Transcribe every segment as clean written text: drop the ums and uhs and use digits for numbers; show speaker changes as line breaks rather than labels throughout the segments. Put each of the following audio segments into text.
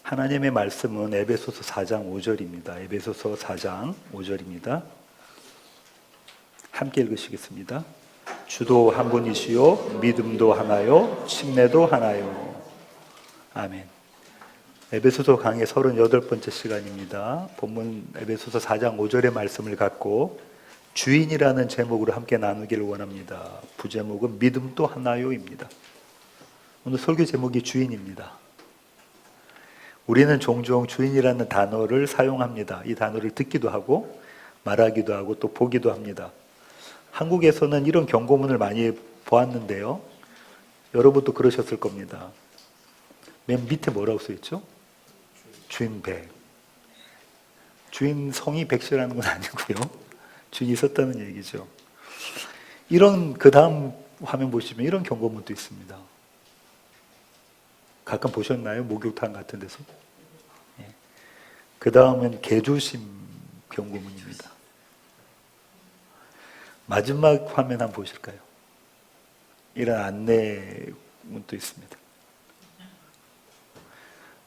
하나님의 말씀은 에베소서 4장 5절입니다. 에베소서 4장 5절입니다. 함께 읽으시겠습니다. 주도 한 분이시요 믿음도 하나요 침례도 하나요. 아멘. 에베소서 강의 38번째 시간입니다. 본문 에베소서 4장 5절의 말씀을 갖고 주인이라는 제목으로 함께 나누기를 원합니다. 부제목은 믿음도 하나요입니다. 오늘 설교 제목이 주인입니다. 우리는 종종 주인이라는 단어를 사용합니다. 이 단어를 듣기도 하고 말하기도 하고 또 보기도 합니다. 한국에서는 이런 경고문을 많이 보았는데요. 여러분도 그러셨을 겁니다. 맨 밑에 뭐라고 써있죠? 주인 백. 주인 성이 백씨라는 건 아니고요. 주인이 있었다는 얘기죠. 이런 그 다음 화면 보시면 이런 경고문도 있습니다. 가끔 보셨나요? 목욕탕 같은 데서? 예. 그 다음은 개조심 경고문입니다. 마지막 화면 한번 보실까요? 이런 안내문도 있습니다.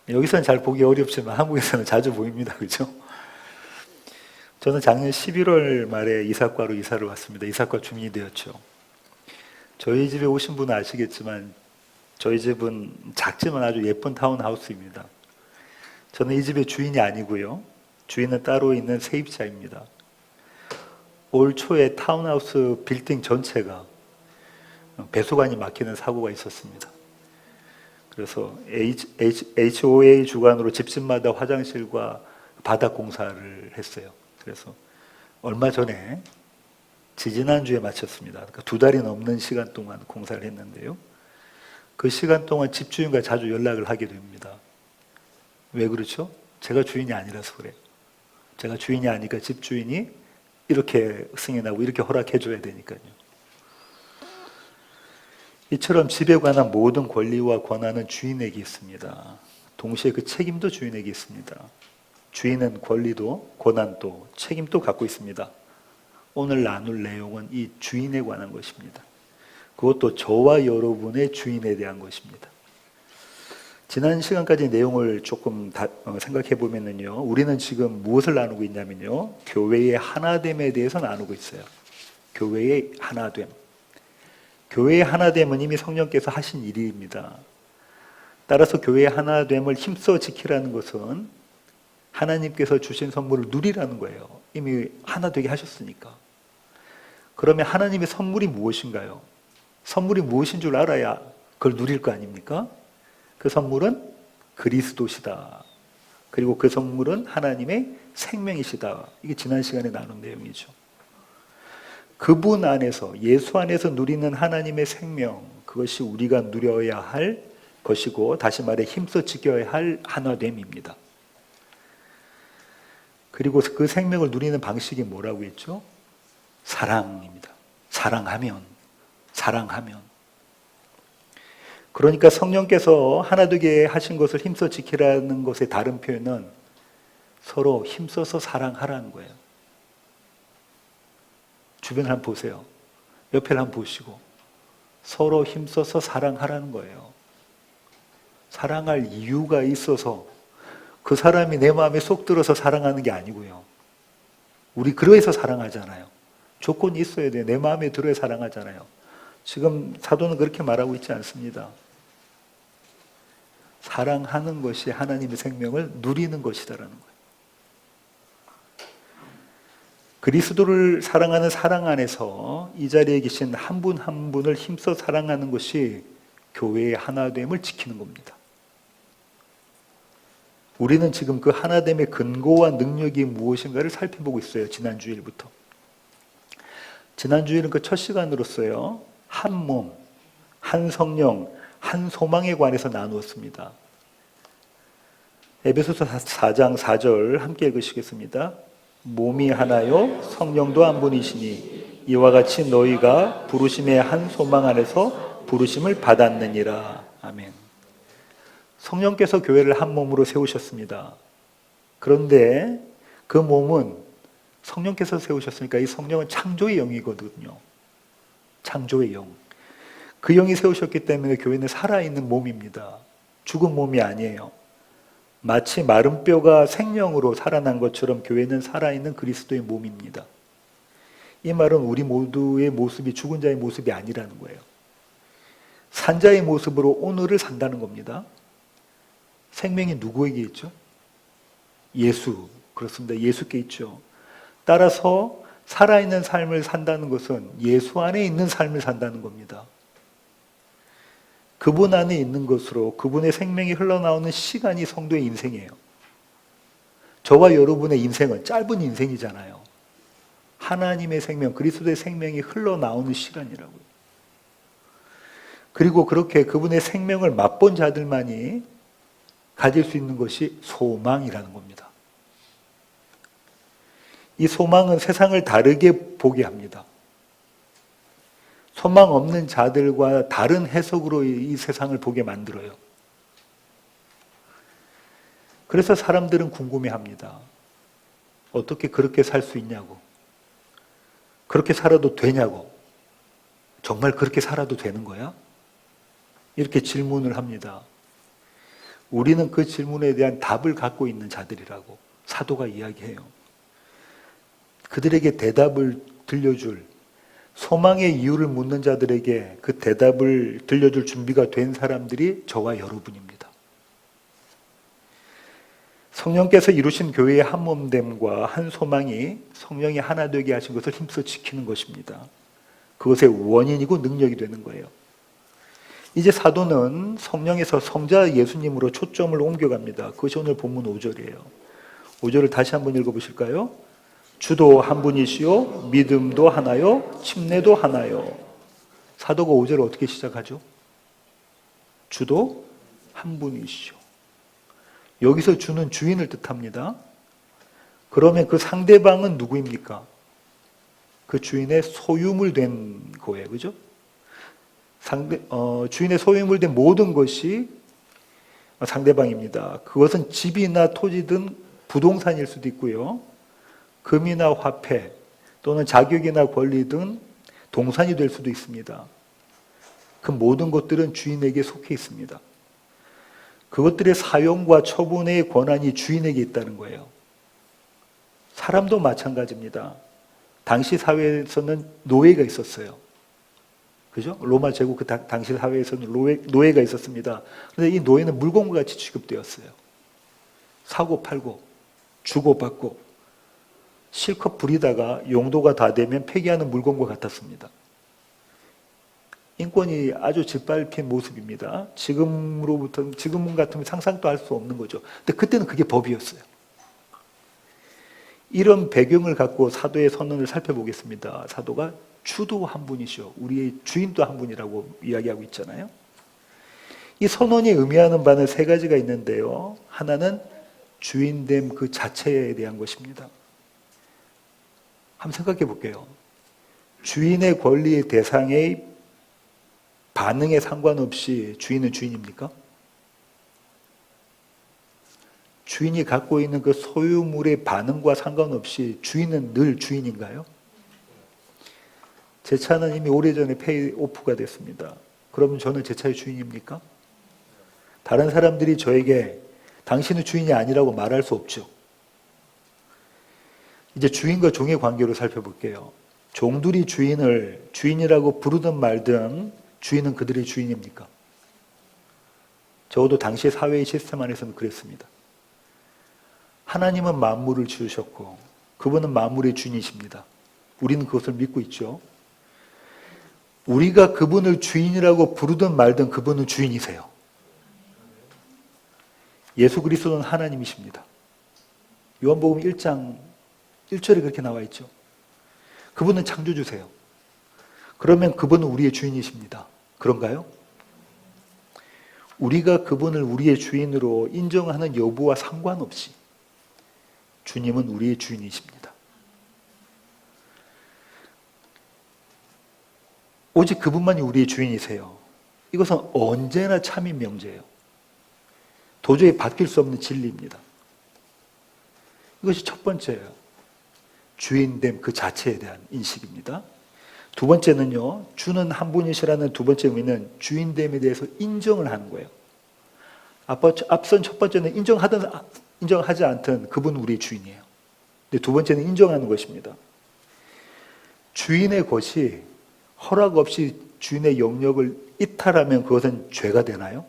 여기서는 잘 보기 어렵지만 한국에서는 자주 보입니다. 그죠? 저는 작년 11월 말에 이사과로 이사를 왔습니다. 이사과 주민이 되었죠. 저희 집에 오신 분은 아시겠지만 저희 집은 작지만 아주 예쁜 타운하우스입니다. 저는 이 집의 주인이 아니고요. 주인은 따로 있는 세입자입니다. 올 초에 타운하우스 빌딩 전체가 배수관이 막히는 사고가 있었습니다. 그래서 HOA 주관으로 집집마다 화장실과 바닥 공사를 했어요. 그래서 얼마 전에 지지난주에 마쳤습니다. 그러니까 2달이 넘는 시간 동안 공사를 했는데요. 그 시간 동안 집주인과 자주 연락을 하게 됩니다. 왜 그렇죠? 제가 주인이 아니라서 그래요. 제가 주인이 아니까 집주인이 이렇게 승인하고 이렇게 허락해 줘야 되니까요. 이처럼 집에 관한 모든 권리와 권한은 주인에게 있습니다. 동시에 그 책임도 주인에게 있습니다. 주인은 권리도 권한도 책임도 갖고 있습니다. 오늘 나눌 내용은 이 주인에 관한 것입니다. 그것도 저와 여러분의 주인에 대한 것입니다. 지난 시간까지 내용을 조금 생각해 보면요, 우리는 지금 무엇을 나누고 있냐면요, 교회의 하나됨에 대해서 나누고 있어요. 교회의 하나됨. 교회의 하나됨은 이미 성령께서 하신 일입니다. 따라서 교회의 하나됨을 힘써 지키라는 것은 하나님께서 주신 선물을 누리라는 거예요. 이미 하나 되게 하셨으니까. 그러면 하나님의 선물이 무엇인가요? 선물이 무엇인 줄 알아야 그걸 누릴 거 아닙니까? 그 선물은 그리스도시다. 그리고 그 선물은 하나님의 생명이시다. 이게 지난 시간에 나눈 내용이죠. 그분 안에서, 예수 안에서 누리는 하나님의 생명, 그것이 우리가 누려야 할 것이고, 다시 말해 힘써 지켜야 할 하나됨입니다. 그리고 그 생명을 누리는 방식이 뭐라고 했죠? 사랑입니다. 사랑하면. 그러니까 성령께서 하나 되게 하신 것을 힘써 지키라는 것의 다른 표현은 서로 힘써서 사랑하라는 거예요. 주변을 한번 보세요. 옆에를 한번 보시고 서로 힘써서 사랑하라는 거예요. 사랑할 이유가 있어서 그 사람이 내 마음에 쏙 들어서 사랑하는 게 아니고요. 우리 그래서 사랑하잖아요. 조건이 있어야 돼요. 내 마음에 들어야 사랑하잖아요. 지금 사도는 그렇게 말하고 있지 않습니다. 사랑하는 것이 하나님의 생명을 누리는 것이다라는 거예요. 그리스도를 사랑하는 사랑 안에서 이 자리에 계신 한 분 한 분을 힘써 사랑하는 것이 교회의 하나됨을 지키는 겁니다. 우리는 지금 그 하나됨의 근거와 능력이 무엇인가를 살펴보고 있어요. 지난 주일부터. 지난 주일은 그 첫 시간으로서요, 한 몸, 한 성령, 한 소망에 관해서 나누었습니다. 에베소서 4장 4절 함께 읽으시겠습니다. 몸이 하나요 성령도 한 분이시니 이와 같이 너희가 부르심의 한 소망 안에서 부르심을 받았느니라. 아멘. 성령께서 교회를 한 몸으로 세우셨습니다. 그런데 그 몸은 성령께서 세우셨으니까 이 성령은 창조의 영이거든요. 창조의 영. 그 영이 세우셨기 때문에 교회는 살아있는 몸입니다. 죽은 몸이 아니에요. 마치 마른 뼈가 생명으로 살아난 것처럼 교회는 살아있는 그리스도의 몸입니다. 이 말은 우리 모두의 모습이 죽은 자의 모습이 아니라는 거예요. 산자의 모습으로 오늘을 산다는 겁니다. 생명이 누구에게 있죠? 예수. 그렇습니다. 예수께 있죠. 따라서 살아있는 삶을 산다는 것은 예수 안에 있는 삶을 산다는 겁니다. 그분 안에 있는 것으로 그분의 생명이 흘러나오는 시간이 성도의 인생이에요. 저와 여러분의 인생은 짧은 인생이잖아요. 하나님의 생명, 그리스도의 생명이 흘러나오는 시간이라고요. 그리고 그렇게 그분의 생명을 맛본 자들만이 가질 수 있는 것이 소망이라는 겁니다. 이 소망은 세상을 다르게 보게 합니다. 소망 없는 자들과 다른 해석으로 이 세상을 보게 만들어요. 그래서 사람들은 궁금해합니다. 어떻게 그렇게 살 수 있냐고. 그렇게 살아도 되냐고. 정말 그렇게 살아도 되는 거야? 이렇게 질문을 합니다. 우리는 그 질문에 대한 답을 갖고 있는 자들이라고 사도가 이야기해요. 그들에게 대답을 들려줄, 소망의 이유를 묻는 자들에게 그 대답을 들려줄 준비가 된 사람들이 저와 여러분입니다. 성령께서 이루신 교회의 한 몸됨과 한 소망이 성령이 하나 되게 하신 것을 힘써 지키는 것입니다. 그것의 원인이고 능력이 되는 거예요. 이제 사도는 성령에서 성자 예수님으로 초점을 옮겨갑니다. 그것이 오늘 본문 5절이에요. 5절을 다시 한번 읽어보실까요? 주도 한 분이시요 믿음도 하나요 침례도 하나요. 사도가 5절을 어떻게 시작하죠? 주도 한 분이시요. 여기서 주는 주인을 뜻합니다. 그러면 그 상대방은 누구입니까? 그 주인의 소유물 된 거예요. 그죠? 주인의 소유물 된 모든 것이 상대방입니다. 그것은 집이나 토지든 부동산일 수도 있고요. 금이나 화폐 또는 자격이나 권리 등 동산이 될 수도 있습니다. 그 모든 것들은 주인에게 속해 있습니다. 그것들의 사용과 처분의 권한이 주인에게 있다는 거예요. 사람도 마찬가지입니다. 당시 사회에서는 노예가 있었어요. 그죠? 로마 제국 그 당시 사회에서는 노예가 있었습니다. 그런데 이 노예는 물건과 같이 취급되었어요. 사고 팔고 주고받고 실컷 부리다가 용도가 다 되면 폐기하는 물건과 같았습니다. 인권이 아주 짓밟힌 모습입니다. 지금 같으면 상상도 할 수 없는 거죠. 근데 그때는 그게 법이었어요. 이런 배경을 갖고 사도의 선언을 살펴보겠습니다. 사도가 주도 한 분이시오. 우리의 주인도 한 분이라고 이야기하고 있잖아요. 이 선언이 의미하는 바는 세 가지가 있는데요. 하나는 주인됨 그 자체에 대한 것입니다. 한번 생각해 볼게요. 주인의 권리의 대상의 반응에 상관없이 주인은 주인입니까? 주인이 갖고 있는 그 소유물의 반응과 상관없이 주인은 늘 주인인가요? 제 차는 이미 오래전에 페이오프가 됐습니다. 그러면 저는 제 차의 주인입니까? 다른 사람들이 저에게 당신은 주인이 아니라고 말할 수 없죠. 이제 주인과 종의 관계로 살펴볼게요. 종들이 주인을 주인이라고 부르든 말든 주인은 그들의 주인입니까? 적어도 당시 사회의 시스템 안에서는 그랬습니다. 하나님은 만물을 지으셨고 그분은 만물의 주인이십니다. 우리는 그것을 믿고 있죠. 우리가 그분을 주인이라고 부르든 말든 그분은 주인이세요. 예수 그리스도는 하나님이십니다. 요한복음 1장 1절에 그렇게 나와 있죠. 그분은 창조주세요. 그러면 그분은 우리의 주인이십니다. 그런가요? 우리가 그분을 우리의 주인으로 인정하는 여부와 상관없이 주님은 우리의 주인이십니다. 오직 그분만이 우리의 주인이세요. 이것은 언제나 참인 명제예요. 도저히 바뀔 수 없는 진리입니다. 이것이 첫 번째예요. 주인됨 그 자체에 대한 인식입니다. 두 번째는요, 주는 한 분이시라는 두 번째 의미는 주인됨에 대해서 인정을 하는 거예요. 앞선 첫 번째는 인정하지 않던 그분 우리의 주인이에요. 근데 두 번째는 인정하는 것입니다. 주인의 것이 허락 없이 주인의 영역을 이탈하면 그것은 죄가 되나요?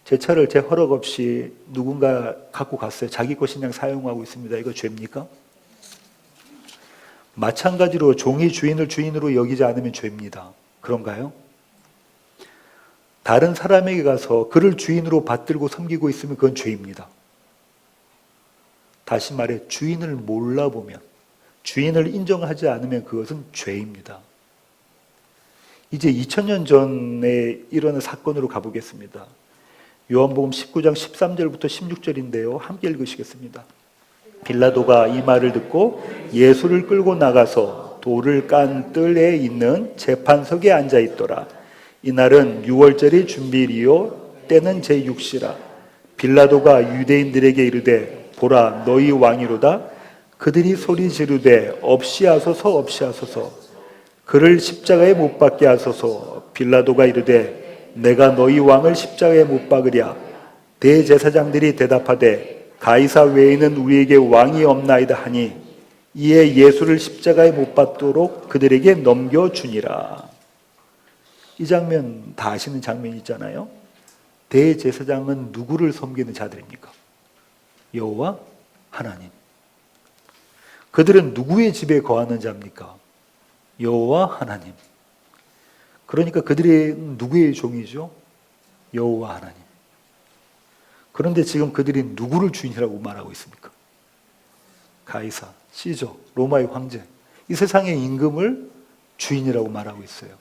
제 차를 제 허락 없이 누군가 갖고 갔어요. 자기 것인 양 사용하고 있습니다. 이거 죄입니까? 마찬가지로 종이 주인을 주인으로 여기지 않으면 죄입니다. 그런가요? 다른 사람에게 가서 그를 주인으로 받들고 섬기고 있으면 그건 죄입니다. 다시 말해 주인을 몰라보면, 주인을 인정하지 않으면 그것은 죄입니다. 이제 2000년 전에 일어난 사건으로 가보겠습니다. 요한복음 19장 13절부터 16절인데요. 함께 읽으시겠습니다. 빌라도가 이 말을 듣고 예수를 끌고 나가서 돌을 깐 뜰에 있는 재판석에 앉아 있더라. 이날은 유월절의 준비일이요 때는 제6시라. 빌라도가 유대인들에게 이르되 보라 너희 왕이로다. 그들이 소리 지르되 없이 하소서 없이 하소서. 그를 십자가에 못 박게 하소서. 빌라도가 이르되 내가 너희 왕을 십자가에 못 박으랴. 대제사장들이 대답하되 가이사 외에는 우리에게 왕이 없나이다 하니 이에 예수를 십자가에 못 박도록 그들에게 넘겨주니라. 이 장면 다 아시는 장면이 있잖아요. 대제사장은 누구를 섬기는 자들입니까? 여호와 하나님. 그들은 누구의 집에 거하는 자입니까? 여호와 하나님. 그러니까 그들이 누구의 종이죠? 여호와 하나님. 그런데 지금 그들이 누구를 주인이라고 말하고 있습니까? 가이사, 시저, 로마의 황제. 이 세상의 임금을 주인이라고 말하고 있어요.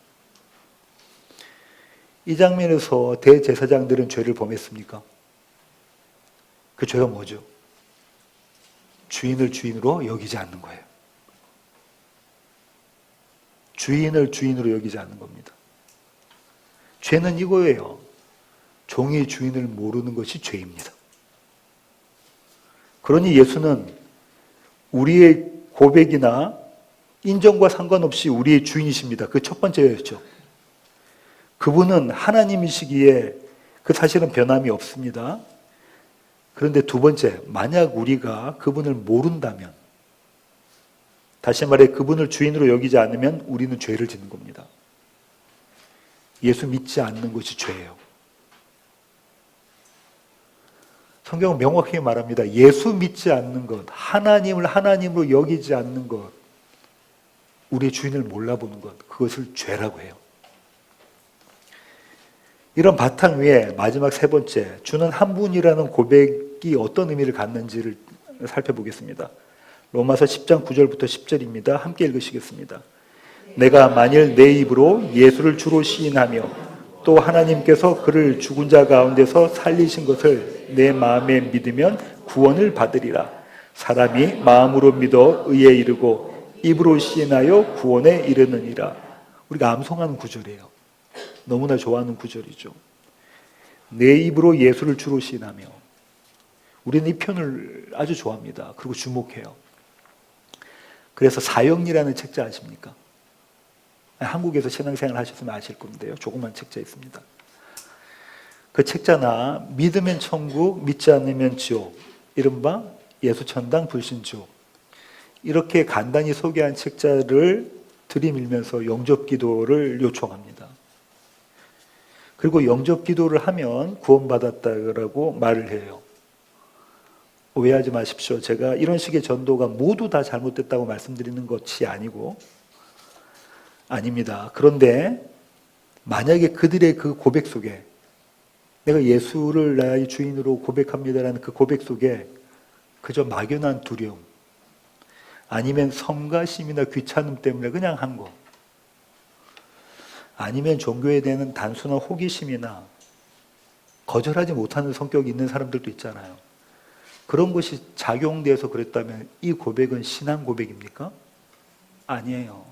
이 장면에서 대제사장들은 죄를 범했습니까? 그 죄가 뭐죠? 주인을 주인으로 여기지 않는 거예요. 주인을 주인으로 여기지 않는 겁니다. 죄는 이거예요. 종이 주인을 모르는 것이 죄입니다. 그러니 예수는 우리의 고백이나 인정과 상관없이 우리의 주인이십니다. 그 첫 번째였죠. 그분은 하나님이시기에 그 사실은 변함이 없습니다. 그런데 두 번째, 만약 우리가 그분을 모른다면, 다시 말해 그분을 주인으로 여기지 않으면 우리는 죄를 짓는 겁니다. 예수 믿지 않는 것이 죄예요. 성경은 명확하게 말합니다. 예수 믿지 않는 것, 하나님을 하나님으로 여기지 않는 것, 우리의 주인을 몰라보는 것, 그것을 죄라고 해요. 이런 바탕 위에 마지막 세 번째, 주는 한 분이라는 고백이 어떤 의미를 갖는지를 살펴보겠습니다. 로마서 10장 9절부터 10절입니다. 함께 읽으시겠습니다. 내가 만일 내 입으로 예수를 주로 시인하며 또 하나님께서 그를 죽은 자 가운데서 살리신 것을 내 마음에 믿으면 구원을 받으리라. 사람이 마음으로 믿어 의에 이르고 입으로 시인하여 구원에 이르느니라. 우리가 암송하는 구절이에요. 너무나 좋아하는 구절이죠. 내 입으로 예수를 주로 시인하며. 우리는 이 표현을 아주 좋아합니다. 그리고 주목해요. 그래서 사형리라는 책자 아십니까? 한국에서 신앙생활 하셨으면 아실 건데요. 조그만 책자 있습니다. 그 책자나 믿으면 천국, 믿지 않으면 지옥, 이른바 예수천당, 불신지옥, 이렇게 간단히 소개한 책자를 들이밀면서 영접기도를 요청합니다. 그리고 영접기도를 하면 구원받았다고 말을 해요. 오해하지 마십시오. 제가 이런 식의 전도가 모두 다 잘못됐다고 말씀드리는 것이 아닙니다. 그런데 만약에 그들의 그 고백 속에 내가 예수를 나의 주인으로 고백합니다라는 그 고백 속에 그저 막연한 두려움, 아니면 성가심이나 귀찮음 때문에 그냥 한 거, 아니면 종교에 대한 단순한 호기심이나 거절하지 못하는 성격이 있는 사람들도 있잖아요. 그런 것이 작용돼서 그랬다면 이 고백은 신앙 고백입니까? 아니에요.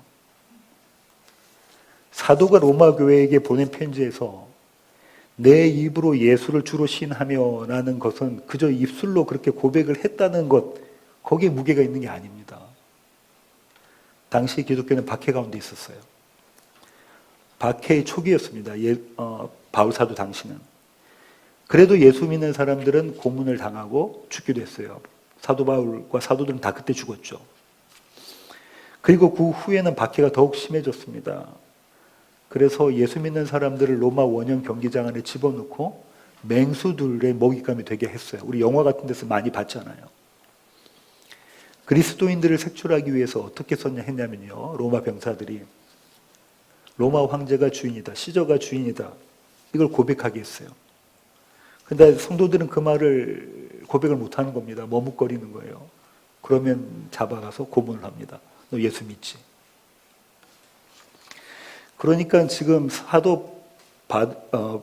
사도가 로마 교회에게 보낸 편지에서 내 입으로 예수를 주로 시인하며 라는 것은 그저 입술로 그렇게 고백을 했다는 것, 거기에 무게가 있는 게 아닙니다. 당시 기독교는 박해 가운데 있었어요. 박해의 초기였습니다. 바울 사도 당시는. 그래도 예수 믿는 사람들은 고문을 당하고 죽기도 했어요. 사도 바울과 사도들은 다 그때 죽었죠. 그리고 그 후에는 박해가 더욱 심해졌습니다. 그래서 예수 믿는 사람들을 로마 원형 경기장 안에 집어넣고 맹수들의 먹잇감이 되게 했어요. 우리 영화 같은 데서 많이 봤잖아요. 그리스도인들을 색출하기 위해서 어떻게 했냐면요. 로마 병사들이 로마 황제가 주인이다. 시저가 주인이다. 이걸 고백하게 했어요. 근데 성도들은 그 말을 고백을 못하는 겁니다. 머뭇거리는 거예요. 그러면 잡아가서 고문을 합니다. 너 예수 믿지? 그러니까 지금 사도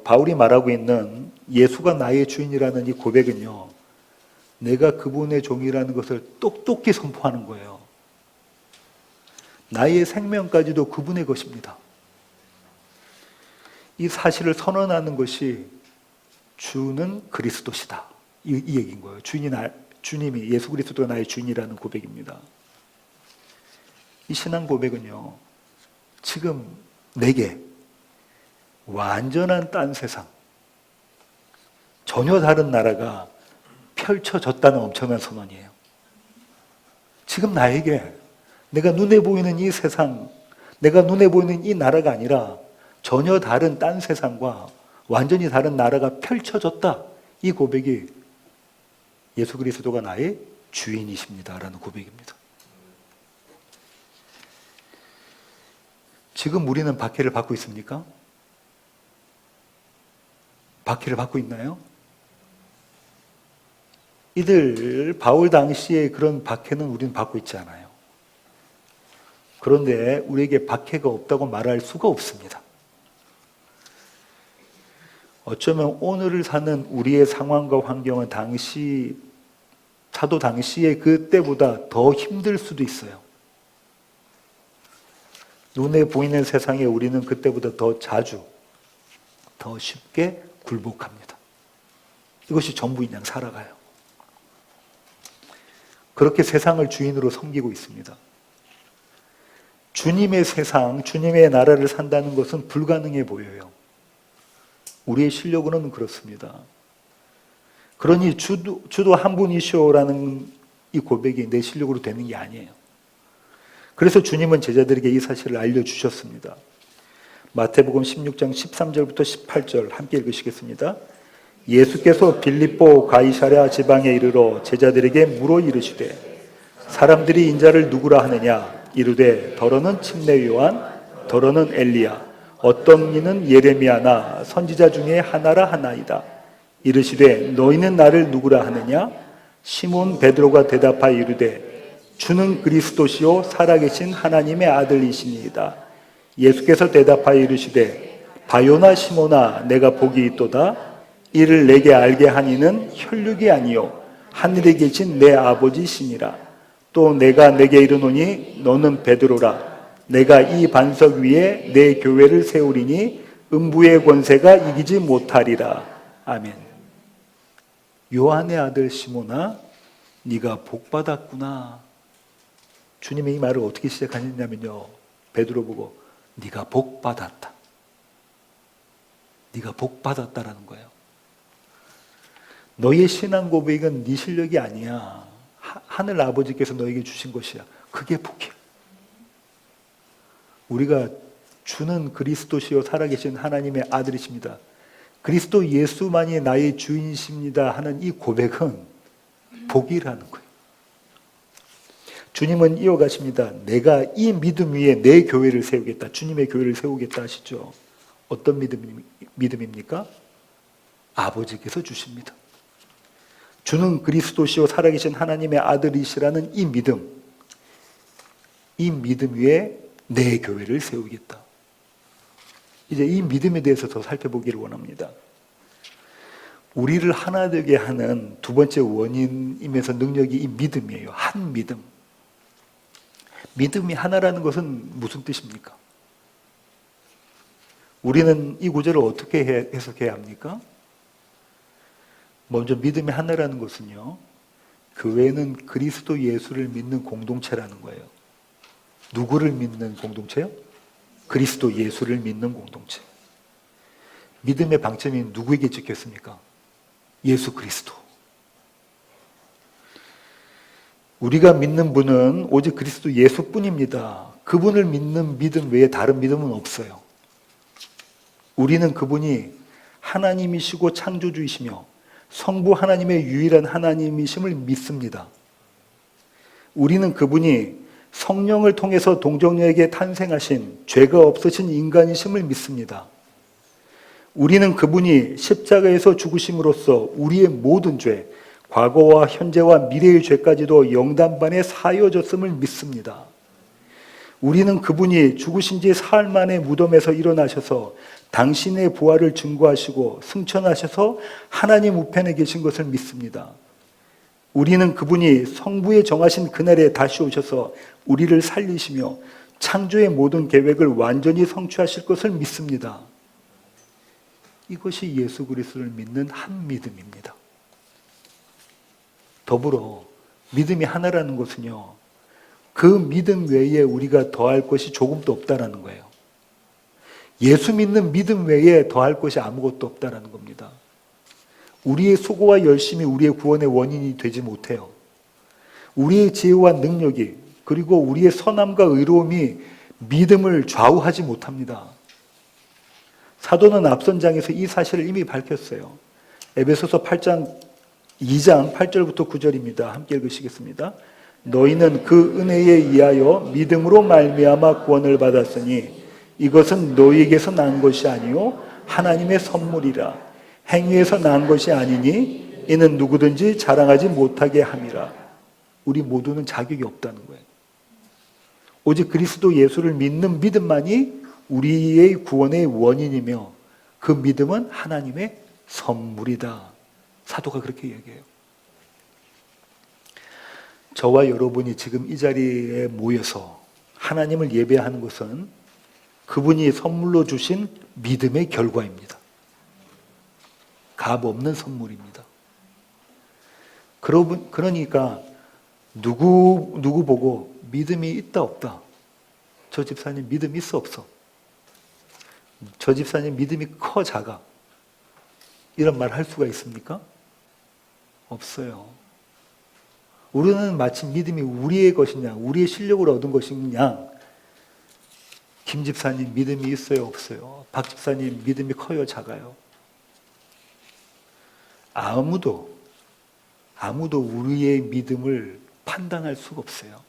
바울이 말하고 있는 예수가 나의 주인이라는 이 고백은요. 내가 그분의 종이라는 것을 똑똑히 선포하는 거예요. 나의 생명까지도 그분의 것입니다. 이 사실을 선언하는 것이 주는 그리스도시다. 이 얘기인 거예요. 주님이 예수 그리스도가 나의 주인이라는 고백입니다. 이 신앙 고백은요. 지금 내게 완전한 딴 세상, 전혀 다른 나라가 펼쳐졌다는 엄청난 선언이에요. 지금 나에게 내가 눈에 보이는 이 세상, 내가 눈에 보이는 이 나라가 아니라 전혀 다른 딴 세상과 완전히 다른 나라가 펼쳐졌다. 이 고백이 예수 그리스도가 나의 주인이십니다라는 고백입니다. 지금 우리는 박해를 받고 있습니까? 박해를 받고 있나요? 바울 당시에 그런 박해는 우리는 받고 있지 않아요. 그런데 우리에게 박해가 없다고 말할 수가 없습니다. 어쩌면 오늘을 사는 우리의 상황과 환경은 사도 당시에 그때보다 더 힘들 수도 있어요. 눈에 보이는 세상에 우리는 그때보다 더 자주, 더 쉽게 굴복합니다. 이것이 전부인 양 살아가요. 그렇게 세상을 주인으로 섬기고 있습니다. 주님의 세상, 주님의 나라를 산다는 것은 불가능해 보여요. 우리의 실력으로는 그렇습니다. 그러니 주도 한 분이시오라는 이 고백이 내 실력으로 되는 게 아니에요. 그래서 주님은 제자들에게 이 사실을 알려주셨습니다. 마태복음 16장 13절부터 18절 함께 읽으시겠습니다. 예수께서 빌립보 가이사랴 지방에 이르러 제자들에게 물어 이르시되 사람들이 인자를 누구라 하느냐 이르되 더러는 침례 요한 더러는 엘리야 어떤 이는 예레미야나 선지자 중에 하나라 하나이다. 이르시되 너희는 나를 누구라 하느냐 시몬 베드로가 대답하여 이르되 주는 그리스도시요 살아계신 하나님의 아들이시니이다. 예수께서 대답하여 이르시되 바요나 시몬아 내가 복이 있도다. 이를 내게 알게 하니는 혈육이 아니요 하늘에 계신 내 아버지시니라. 또 내가 내게 이르노니 너는 베드로라. 내가 이 반석 위에 내 교회를 세우리니 음부의 권세가 이기지 못하리라. 아멘. 요한의 아들 시몬아 네가 복받았구나. 주님이 이 말을 어떻게 시작하셨냐면요. 베드로 보고 네가 복받았다. 네가 복받았다라는 거예요. 너의 신앙 고백은 네 실력이 아니야. 하늘 아버지께서 너에게 주신 것이야. 그게 복이야. 우리가 주는 그리스도시요 살아계신 하나님의 아들이십니다. 그리스도 예수만이 나의 주인이십니다 하는 이 고백은 복이라는 거예요. 주님은 이어가십니다. 내가 이 믿음 위에 내 교회를 세우겠다. 주님의 교회를 세우겠다 하시죠. 어떤 믿음입니까? 아버지께서 주십니다. 주는 그리스도시요 살아계신 하나님의 아들이시라는 이 믿음 위에 내 교회를 세우겠다. 이제 이 믿음에 대해서 더 살펴보기를 원합니다. 우리를 하나 되게 하는 두 번째 원인이면서 능력이 이 믿음이에요. 한 믿음. 믿음이 하나라는 것은 무슨 뜻입니까? 우리는 이 구절을 어떻게 해석해야 합니까? 먼저 믿음이 하나라는 것은요. 교회는 그리스도 예수를 믿는 공동체라는 거예요. 누구를 믿는 공동체요? 그리스도 예수를 믿는 공동체. 믿음의 방점이 누구에게 찍혔습니까? 예수 그리스도. 우리가 믿는 분은 오직 그리스도 예수뿐입니다. 그분을 믿는 믿음 외에 다른 믿음은 없어요. 우리는 그분이 하나님이시고 창조주이시며 성부 하나님의 유일한 하나님이심을 믿습니다. 우리는 그분이 성령을 통해서 동정녀에게 탄생하신 죄가 없으신 인간이심을 믿습니다. 우리는 그분이 십자가에서 죽으심으로써 우리의 모든 죄, 과거와 현재와 미래의 죄까지도 영단반에 사여졌음을 믿습니다. 우리는 그분이 죽으신 지 사흘 만에 무덤에서 일어나셔서 당신의 부활을 증거하시고 승천하셔서 하나님 우편에 계신 것을 믿습니다. 우리는 그분이 성부에 정하신 그날에 다시 오셔서 우리를 살리시며 창조의 모든 계획을 완전히 성취하실 것을 믿습니다. 이것이 예수 그리스도를 믿는 한 믿음입니다. 더불어 믿음이 하나라는 것은요, 그 믿음 외에 우리가 더할 것이 조금도 없다라는 거예요. 예수 믿는 믿음 외에 더할 것이 아무것도 없다라는 겁니다. 우리의 수고와 열심이 우리의 구원의 원인이 되지 못해요. 우리의 지혜와 능력이, 그리고 우리의 선함과 의로움이 믿음을 좌우하지 못합니다. 사도는 앞선 장에서 이 사실을 이미 밝혔어요. 에베소서 2장 8절부터 9절입니다. 함께 읽으시겠습니다. 너희는 그 은혜에 의하여 믿음으로 말미암아 구원을 받았으니 이것은 너희에게서 난 것이 아니요 하나님의 선물이라. 행위에서 난 것이 아니니 이는 누구든지 자랑하지 못하게 함이라. 우리 모두는 자격이 없다는 거예요. 오직 그리스도 예수를 믿는 믿음만이 우리의 구원의 원인이며 그 믿음은 하나님의 선물이다. 사도가 그렇게 얘기해요. 저와 여러분이 지금 이 자리에 모여서 하나님을 예배하는 것은 그분이 선물로 주신 믿음의 결과입니다. 값 없는 선물입니다. 그러니까 누구 보고 믿음이 있다 없다. 저 집사님 믿음 있어 없어. 저 집사님 믿음이 커 작아. 이런 말 할 수가 있습니까? 없어요. 우리는 마치 믿음이 우리의 것이냐, 우리의 실력으로 얻은 것이냐. 김 집사님 믿음이 있어요 없어요? 박 집사님 믿음이 커요 작아요? 아무도 우리의 믿음을 판단할 수가 없어요.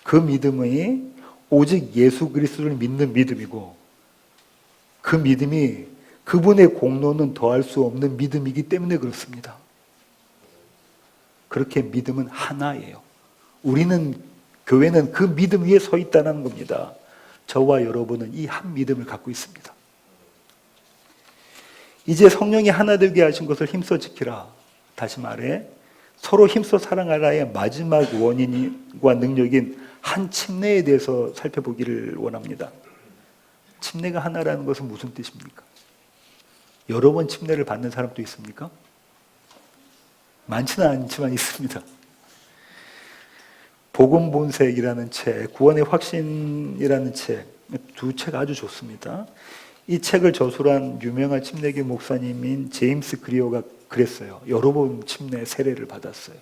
그 믿음이 오직 예수 그리스도를 믿는 믿음이고, 그 믿음이 그분의 공로는 더할 수 없는 믿음이기 때문에 그렇습니다. 그렇게 믿음은 하나예요. 교회는 그 믿음 위에 서 있다는 겁니다. 저와 여러분은 이 한 믿음을 갖고 있습니다. 이제 성령이 하나 되게 하신 것을 힘써 지키라. 다시 말해 서로 힘써 사랑하라의 마지막 원인과 능력인 한 침례에 대해서 살펴보기를 원합니다. 침례가 하나라는 것은 무슨 뜻입니까? 여러 번 침례를 받는 사람도 있습니까? 많지는 않지만 있습니다. 복음 본색이라는 책, 구원의 확신이라는 책, 두 책 아주 좋습니다. 이 책을 저술한 유명한 침례교 목사님인 제임스 그리어가 그랬어요. 여러 번 침례 세례를 받았어요.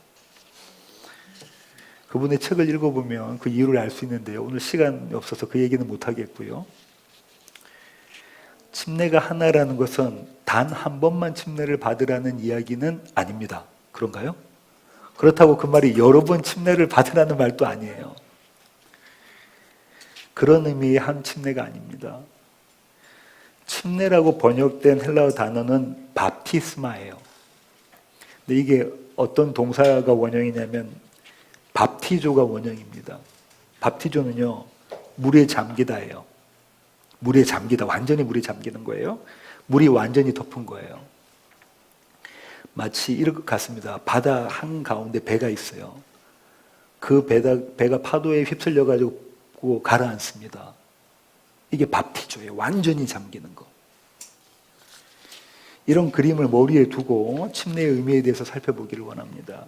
그분의 책을 읽어보면 그 이유를 알 수 있는데요. 오늘 시간이 없어서 그 얘기는 못 하겠고요. 침례가 하나라는 것은 단 한 번만 침례를 받으라는 이야기는 아닙니다. 그런가요? 그렇다고 그 말이 여러 번 침례를 받으라는 말도 아니에요. 그런 의미의 한 침례가 아닙니다. 침례라고 번역된 헬라어 단어는 밥티스마예요. 근데 이게 어떤 동사가 원형이냐면 밥티조가 원형입니다. 밥티조는요, 물에 잠기다예요. 물에 잠기다, 완전히 물에 잠기는 거예요. 물이 완전히 덮은 거예요. 마치 이럴 것 같습니다. 바다 한가운데 배가 있어요. 그 배가 파도에 휩쓸려가지고 가라앉습니다. 이게 밥티조예요. 완전히 잠기는 거. 이런 그림을 머리에 두고 침례의 의미에 대해서 살펴보기를 원합니다.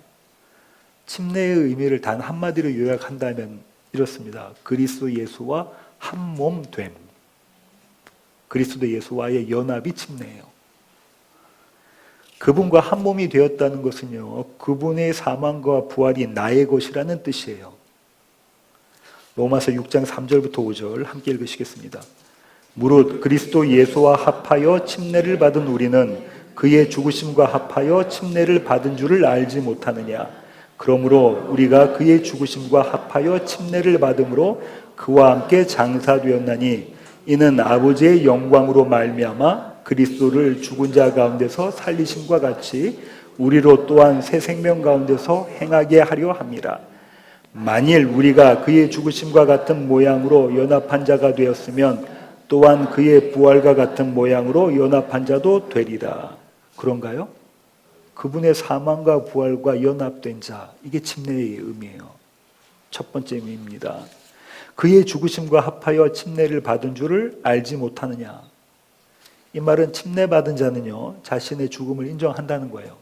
침례의 의미를 단 한마디로 요약한다면 이렇습니다. 그리스도 예수와 한 몸 됨. 그리스도 예수와의 연합이 침례예요. 그분과 한 몸이 되었다는 것은요, 그분의 사망과 부활이 나의 것이라는 뜻이에요. 로마서 6장 3절부터 5절 함께 읽으시겠습니다. 무릇 그리스도 예수와 합하여 침례를 받은 우리는 그의 죽으심과 합하여 침례를 받은 줄을 알지 못하느냐. 그러므로 우리가 그의 죽으심과 합하여 침례를 받음으로 그와 함께 장사되었나니 이는 아버지의 영광으로 말미암아 그리스도를 죽은 자 가운데서 살리심과 같이 우리로 또한 새 생명 가운데서 행하게 하려 함이라. 만일 우리가 그의 죽으심과 같은 모양으로 연합한 자가 되었으면 또한 그의 부활과 같은 모양으로 연합한 자도 되리라. 그런가요? 그분의 사망과 부활과 연합된 자, 이게 침례의 의미예요. 첫 번째 의미입니다. 그의 죽으심과 합하여 침례를 받은 줄을 알지 못하느냐. 이 말은 침례받은 자는요, 자신의 죽음을 인정한다는 거예요.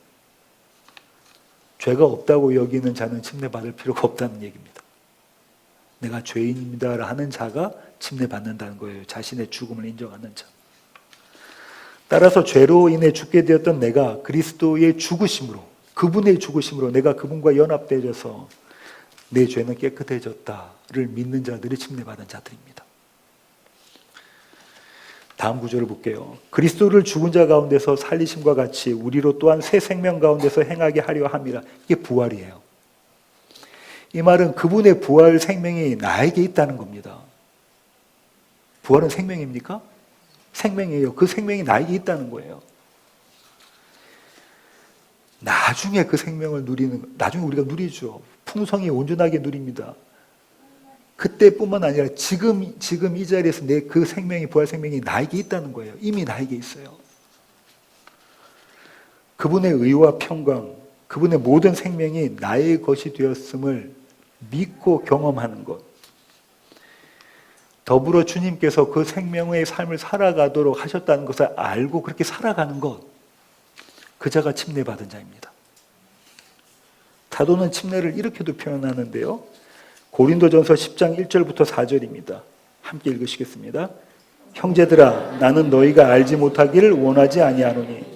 죄가 없다고 여기는 자는 침례받을 필요가 없다는 얘기입니다. 내가 죄인입니다 하는 자가 침례받는다는 거예요. 자신의 죽음을 인정하는 자. 따라서 죄로 인해 죽게 되었던 내가 그리스도의 죽으심으로, 그분의 죽으심으로 내가 그분과 연합되어서 내 죄는 깨끗해졌다를 믿는 자들이 침례받은 자들입니다. 다음 구절을 볼게요. 그리스도를 죽은 자 가운데서 살리심과 같이 우리로 또한 새 생명 가운데서 행하게 하려 함이라. 이게 부활이에요. 이 말은 그분의 부활 생명이 나에게 있다는 겁니다. 부활은 생명입니까? 생명이에요. 그 생명이 나에게 있다는 거예요. 나중에 그 생명을 나중에 우리가 누리죠. 풍성히 온전하게 누립니다. 그때뿐만 아니라 지금 이 자리에서 내 그 생명이, 부활 생명이 나에게 있다는 거예요. 이미 나에게 있어요. 그분의 의와 평강, 그분의 모든 생명이 나의 것이 되었음을 믿고 경험하는 것. 더불어 주님께서 그 생명의 삶을 살아가도록 하셨다는 것을 알고 그렇게 살아가는 것. 그 자가 침례받은 자입니다. 사도는 침례를 이렇게도 표현하는데요. 고린도전서 10장 1절부터 4절입니다. 함께 읽으시겠습니다. 형제들아, 나는 너희가 알지 못하기를 원하지 아니하노니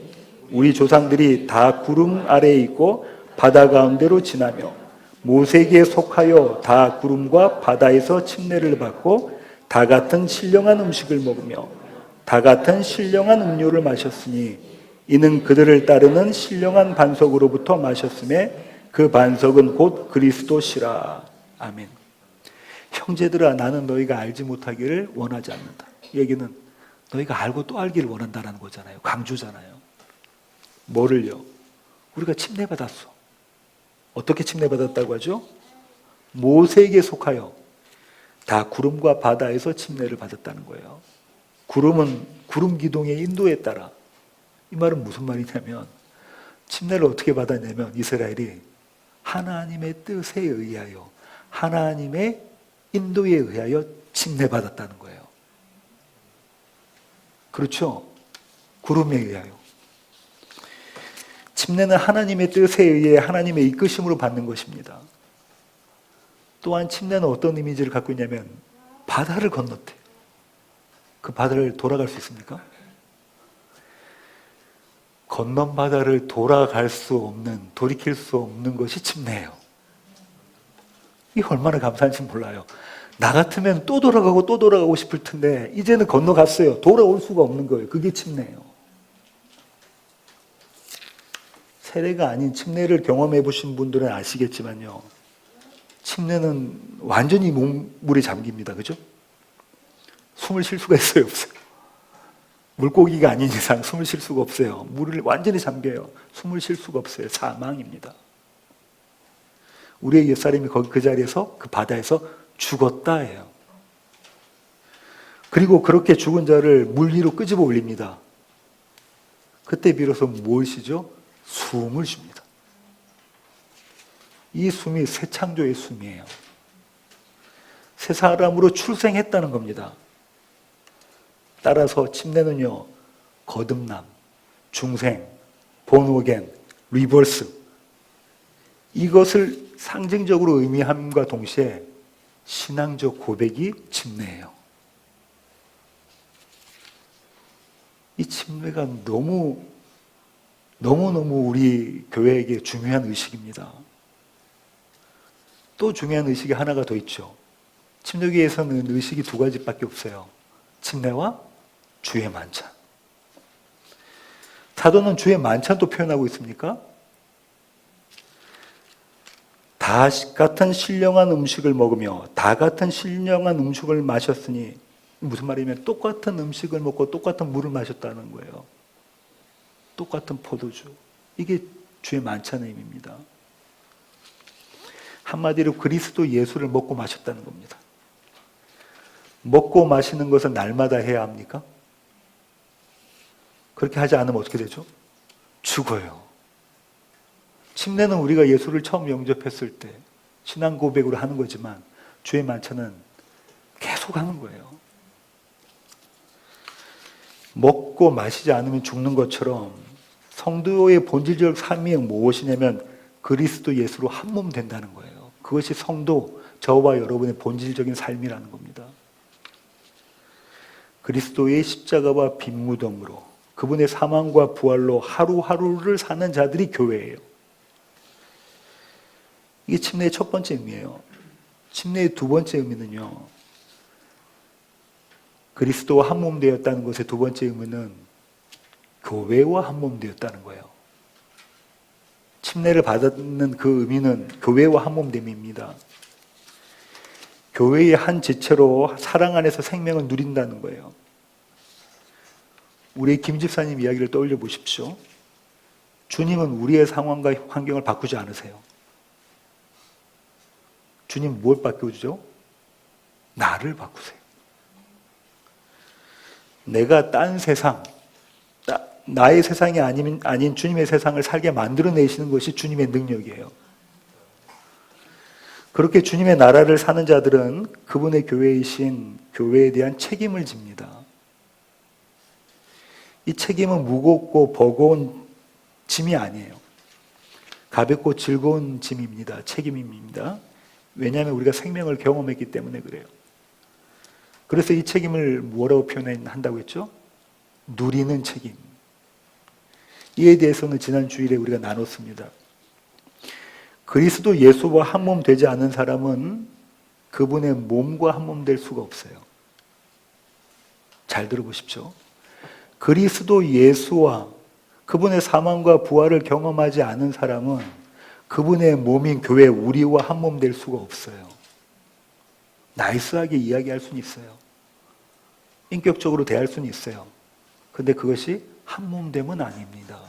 우리 조상들이 다 구름 아래에 있고 바다 가운데로 지나며 모세에게 속하여 다 구름과 바다에서 침례를 받고 다 같은 신령한 음식을 먹으며 다 같은 신령한 음료를 마셨으니 이는 그들을 따르는 신령한 반석으로부터 마셨음에 그 반석은 곧 그리스도시라. 아멘. 형제들아, 나는 너희가 알지 못하기를 원하지 않는다. 이 얘기는 너희가 알고 또 알기를 원한다는 거잖아요. 강조잖아요. 뭐를요? 우리가 침례받았어. 어떻게 침례받았다고 하죠? 모세에게 속하여 다 구름과 바다에서 침례를 받았다는 거예요. 구름은 구름 기둥의 인도에 따라. 이 말은 무슨 말이냐면 침례를 어떻게 받았냐면 이스라엘이 하나님의 뜻에 의하여, 하나님의 인도에 의하여 침례받았다는 거예요. 그렇죠? 구름에 의하여. 침례는 하나님의 뜻에 의해 하나님의 이끄심으로 받는 것입니다. 또한 침례는 어떤 이미지를 갖고 있냐면 바다를 건넜대. 그 바다를 돌아갈 수 있습니까? 건넌 바다를 돌아갈 수 없는, 돌이킬 수 없는 것이 침례예요. 이게 얼마나 감사한지 몰라요. 나 같으면 또 돌아가고 싶을 텐데 이제는 건너갔어요. 돌아올 수가 없는 거예요. 그게 침례예요. 세례가 아닌 침례를 경험해 보신 분들은 아시겠지만요. 침례는 완전히 물에 잠깁니다. 그죠? 숨을 쉴 수가 있어요? 없어요? 물고기가 아닌 이상 숨을 쉴 수가 없어요. 물을 완전히 잠겨요. 숨을 쉴 수가 없어요. 사망입니다. 우리의 옛사람이 거기 그 자리에서, 그 바다에서 죽었다 해요. 그리고 그렇게 죽은 자를 물 위로 끄집어 올립니다. 그때 비로소 뭘 쉬죠? 숨을 쉽니다. 이 숨이 새 창조의 숨이에요. 새 사람으로 출생했다는 겁니다. 따라서 침례는요, 거듭남, 중생, 본어겐, 리버스, 이것을 상징적으로 의미함과 동시에 신앙적 고백이 침례예요. 이 침례가 너무너무 우리 교회에게 중요한 의식입니다. 또 중요한 의식이 하나가 더 있죠. 침례교회에서는 의식이 두 가지밖에 없어요. 침례와 주의 만찬. 사도는 주의 만찬도 표현하고 있습니까? 다 같은 신령한 음식을 먹으며 다 같은 신령한 음식을 마셨으니, 무슨 말이냐면 똑같은 음식을 먹고 똑같은 물을 마셨다는 거예요. 똑같은 포도주. 이게 주의 만찬의 의미입니다. 한마디로 그리스도 예수를 먹고 마셨다는 겁니다. 먹고 마시는 것은 날마다 해야 합니까? 그렇게 하지 않으면 어떻게 되죠? 죽어요. 침례는 우리가 예수를 처음 영접했을 때 신앙 고백으로 하는 거지만, 주의 만찬은 계속 하는 거예요. 먹고 마시지 않으면 죽는 것처럼 성도의 본질적 삶이 무엇이냐면 그리스도 예수로 한 몸 된다는 거예요. 그것이 성도, 저와 여러분의 본질적인 삶이라는 겁니다. 그리스도의 십자가와 빈 무덤으로 그분의 사망과 부활로 하루하루를 사는 자들이 교회예요. 이게 침례의 첫 번째 의미예요. 침례의 두 번째 의미는요, 그리스도와 한 몸 되었다는 것의 두 번째 의미는 교회와 한 몸 되었다는 거예요. 침례를 받는 그 의미는 교회와 한 몸 됨입니다. 교회의 한 지체로 사랑 안에서 생명을 누린다는 거예요. 우리 김 집사님 이야기를 떠올려 보십시오. 주님은 우리의 상황과 환경을 바꾸지 않으세요. 주님 뭘 바꿔주죠? 나를 바꾸세요. 내가 딴 세상, 나의 세상이 아닌 주님의 세상을 살게 만들어내시는 것이 주님의 능력이에요. 그렇게 주님의 나라를 사는 자들은 그분의 교회이신 교회에 대한 책임을 집니다. 이 책임은 무겁고 버거운 짐이 아니에요. 가볍고 즐거운 짐입니다. 책임입니다. 왜냐하면 우리가 생명을 경험했기 때문에 그래요. 그래서 이 책임을 뭐라고 표현한다고 했죠? 누리는 책임. 이에 대해서는 지난 주일에 우리가 나눴습니다. 그리스도 예수와 한 몸 되지 않은 사람은 그분의 몸과 한 몸 될 수가 없어요. 잘 들어보십시오. 그리스도 예수와 그분의 사망과 부활을 경험하지 않은 사람은 그분의 몸인 교회 우리와 한 몸 될 수가 없어요. 나이스하게 이야기할 수는 있어요. 인격적으로 대할 수는 있어요. 근데 그것이 한 몸됨은 아닙니다.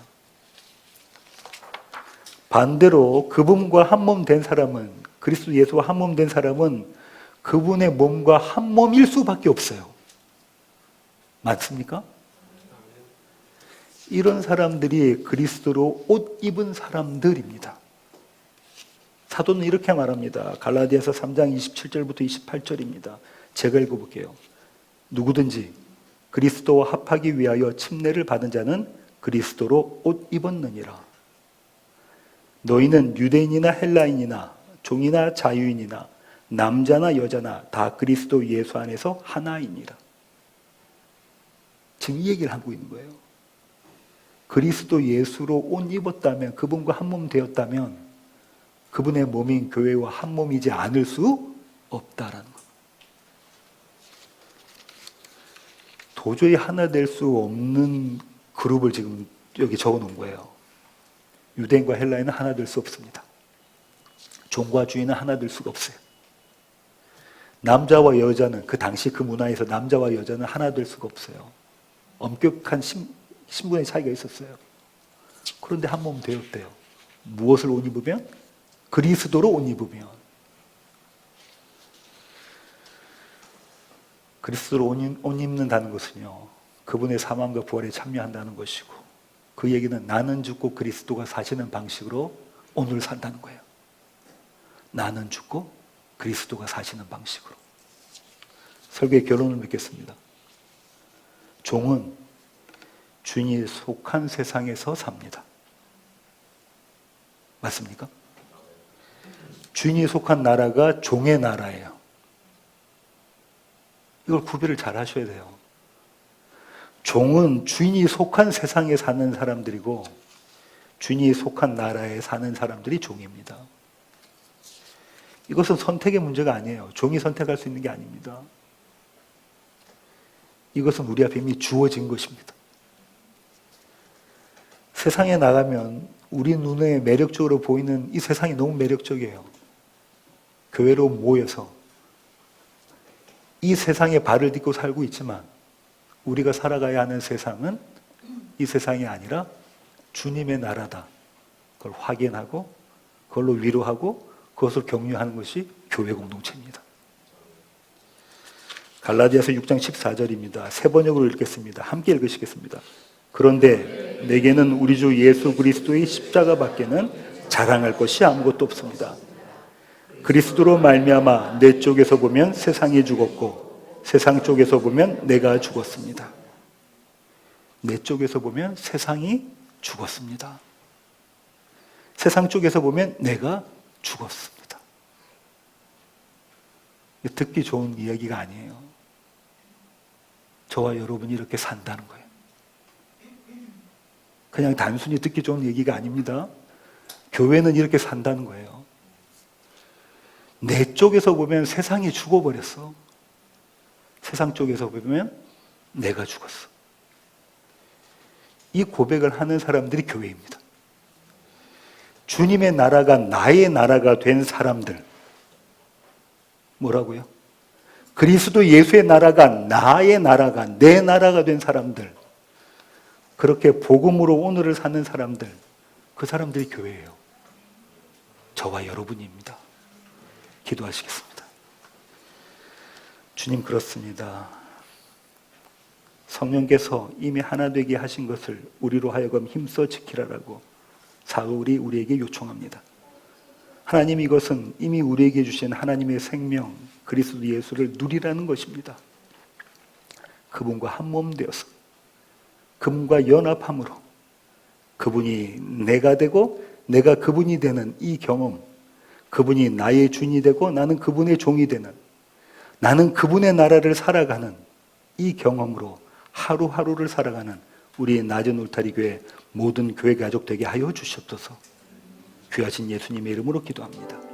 반대로 그분과 한 몸 된 사람은, 그리스도 예수와 한 몸 된 사람은 그분의 몸과 한 몸일 수밖에 없어요. 맞습니까? 이런 사람들이 그리스도로 옷 입은 사람들입니다. 사도는 이렇게 말합니다. 갈라디아서 3장 27절부터 28절입니다. 제가 읽어볼게요. 누구든지 그리스도와 합하기 위하여 침례를 받은 자는 그리스도로 옷 입었느니라. 너희는 유대인이나 헬라인이나 종이나 자유인이나 남자나 여자나 다 그리스도 예수 안에서 하나이니라. 지금 이 얘기를 하고 있는 거예요. 그리스도 예수로 옷 입었다면, 그분과 한 몸 되었다면 그분의 몸인 교회와 한 몸이지 않을 수 없다라는 것. 도저히 하나 될 수 없는 그룹을 지금 여기 적어 놓은 거예요. 유대인과 헬라인은 하나 될 수 없습니다. 종과 주인은 하나 될 수가 없어요. 남자와 여자는, 그 당시 그 문화에서 남자와 여자는 하나 될 수가 없어요. 엄격한 신분의 차이가 있었어요. 그런데 한 몸 되었대요. 무엇을 옷 입으면? 그리스도로 옷 입으면. 그리스도로 옷 입는다는 것은요, 그분의 사망과 부활에 참여한다는 것이고, 그 얘기는 나는 죽고 그리스도가 사시는 방식으로 오늘 산다는 거예요. 나는 죽고 그리스도가 사시는 방식으로. 설교의 결론을 맺겠습니다. 종은 주인이 속한 세상에서 삽니다. 맞습니까? 주인이 속한 나라가 종의 나라예요. 이걸 구별을 잘 하셔야 돼요. 종은 주인이 속한 세상에 사는 사람들이고 주인이 속한 나라에 사는 사람들이 종입니다. 이것은 선택의 문제가 아니에요. 종이 선택할 수 있는 게 아닙니다. 이것은 우리 앞에 이미 주어진 것입니다. 세상에 나가면 우리 눈에 매력적으로 보이는 이 세상이 너무 매력적이에요. 교회로 모여서 이 세상에 발을 딛고 살고 있지만 우리가 살아가야 하는 세상은 이 세상이 아니라 주님의 나라다. 그걸 확인하고 그걸로 위로하고 그것을 격려하는 것이 교회 공동체입니다. 갈라디아서 6장 14절입니다. 세 번역으로 읽겠습니다. 함께 읽으시겠습니다. 그런데 내게는 우리 주 예수 그리스도의 십자가 밖에는 자랑할 것이 아무것도 없습니다. 그리스도로 말미암아 내 쪽에서 보면 세상이 죽었고 세상 쪽에서 보면 내가 죽었습니다. 내 쪽에서 보면 세상이 죽었습니다. 세상 쪽에서 보면 내가 죽었습니다. 듣기 좋은 이야기가 아니에요. 저와 여러분이 이렇게 산다는 거예요. 그냥 단순히 듣기 좋은 얘기가 아닙니다. 교회는 이렇게 산다는 거예요. 내 쪽에서 보면 세상이 죽어버렸어. 세상 쪽에서 보면 내가 죽었어. 이 고백을 하는 사람들이 교회입니다. 주님의 나라가 나의 나라가 된 사람들. 뭐라고요? 그리스도 예수의 나라가 나의 나라가 내 나라가 된 사람들. 그렇게 복음으로 오늘을 사는 사람들. 그 사람들이 교회예요. 저와 여러분입니다. 기도하시겠습니다. 주님, 그렇습니다. 성령께서 이미 하나 되게 하신 것을 우리로 하여금 힘써 지키라라고 사울이 우리에게 요청합니다. 하나님, 이것은 이미 우리에게 주신 하나님의 생명 그리스도 예수를 누리라는 것입니다. 그분과 한 몸 되어서 그분과 연합함으로 그분이 내가 되고 내가 그분이 되는 이 경험, 그분이 나의 주인이 되고 나는 그분의 종이 되는, 나는 그분의 나라를 살아가는 이 경험으로 하루하루를 살아가는 우리의 낮은 울타리 교회 모든 교회 가족 되게 하여 주시옵소서. 귀하신 예수님의 이름으로 기도합니다.